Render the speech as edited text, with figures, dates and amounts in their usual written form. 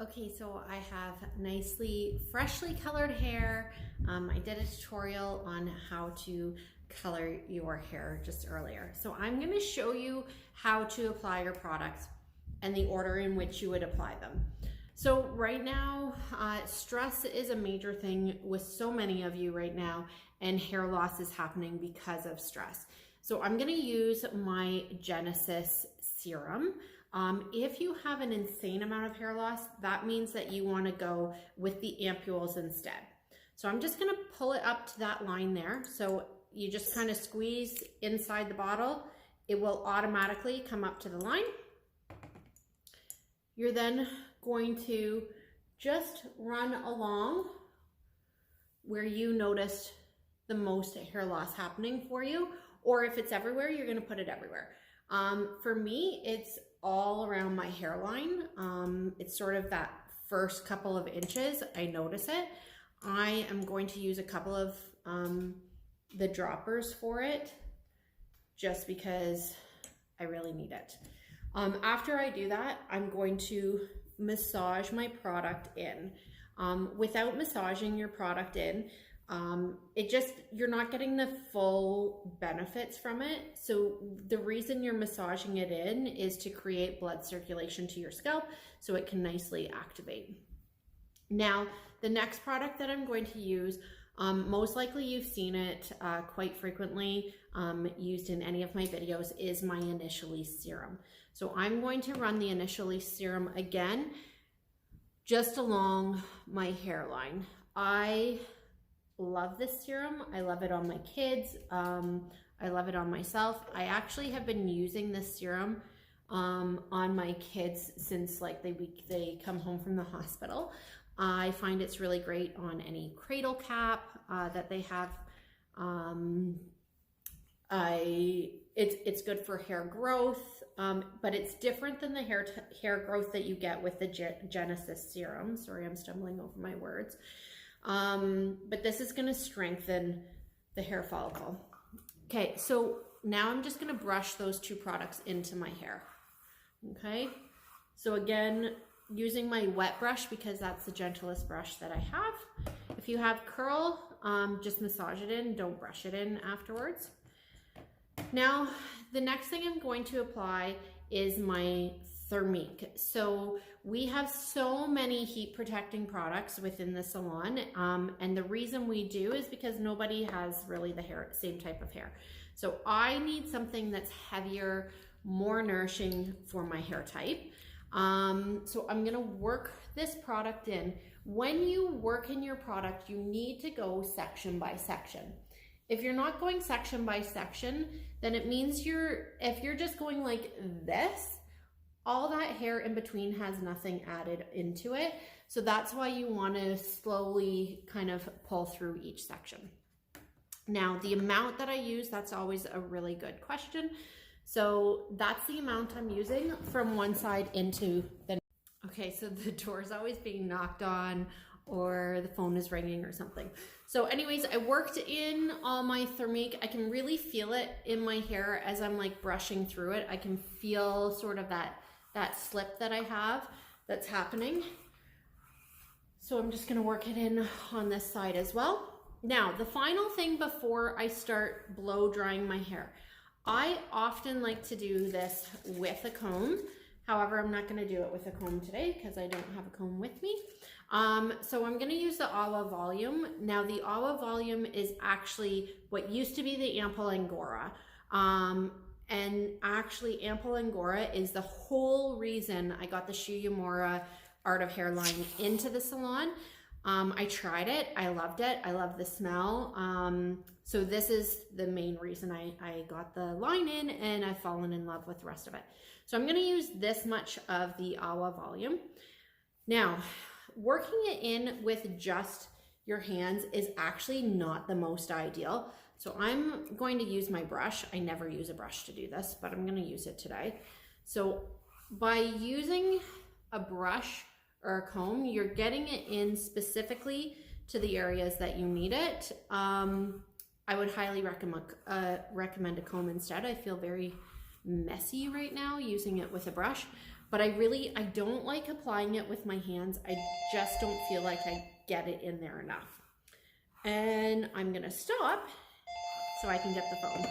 Okay, so I have nicely, freshly colored hair. I did a tutorial on how to color your hair just earlier. So I'm gonna show you how to apply your products and the order in which you would apply them. So right now, stress is a major thing with so many of you right now, and hair loss is happening because of stress. So I'm gonna use my Genesis serum. If you have an insane amount of hair loss, that means that you want to go with the ampules instead. So I'm just going to pull it up to that line there. So you just kind of squeeze inside the bottle. It will automatically come up to the line. You're then going to just run along where you noticed the most hair loss happening for you, or if it's everywhere, you're going to put it everywhere. For me, it's all around my hairline. It's sort of that first couple of inches, I notice it. I am going to use a couple of the droppers for it, just because I really need it. After I do that, I'm going to massage my product in. Without massaging your product in, you're not getting the full benefits from it. So the reason you're massaging it in is to create blood circulation to your scalp so it can nicely activate. Now, the next product that I'm going to use, most likely you've seen it quite frequently used in any of my videos, is my Initially serum. So I'm going to run the Initially serum again, just along my hairline. I love this serum. I love it on my kids. I love it on myself. I actually have been using this serum on my kids since like they come home from the hospital. I find it's really great on any cradle cap that they have. It's good for hair growth, but it's different than the hair growth that you get with the Genesis serum. Sorry, I'm stumbling over my words. But this is going to strengthen the hair follicle. Okay, so now I'm just going to brush those two products into my hair. Okay, so again, using my wet brush because that's the gentlest brush that I have. If you have curl, just massage it in, don't brush it in afterwards. Now, the next thing I'm going to apply is my Thermique. So we have so many heat protecting products within the salon, and the reason we do is because nobody has really the same type of hair. So I need something that's heavier, more nourishing for my hair type. So I'm gonna work this product in. When you work in your product, you need to go section by section. If you're not going section by section, then it means if you're just going like this, all that hair in between has nothing added into it. So that's why you want to slowly kind of pull through each section. Now, the amount that I use, that's always a really good question. So that's the amount I'm using from one side into the... Okay, so the door is always being knocked on or the phone is ringing or something. So anyways, I worked in all my Thermique. I can really feel it in my hair as I'm like brushing through it. I can feel sort of that slip that I have that's happening. So I'm just gonna work it in on this side as well. Now, the final thing before I start blow drying my hair, I often like to do this with a comb. However, I'm not gonna do it with a comb today because I don't have a comb with me. So I'm gonna use the Awa Volume. Now, the Awa Volume is actually what used to be the Ample Angora. And actually, Ample Angora is the whole reason I got the Shu Yamura Art of Hair line into the salon. I tried it. I loved it. I love the smell. So this is the main reason I got the line in, and I've fallen in love with the rest of it. So I'm going to use this much of the Awa Volume. Now, working it in with just your hands is actually not the most ideal. So I'm going to use my brush. I never use a brush to do this, but I'm going to use it today. So by using a brush or a comb, you're getting it in specifically to the areas that you need it. I would highly recommend a comb instead. I feel very messy right now using it with a brush. but I don't like applying it with my hands. I just don't feel like I get it in there enough. And I'm gonna stop so I can get the phone.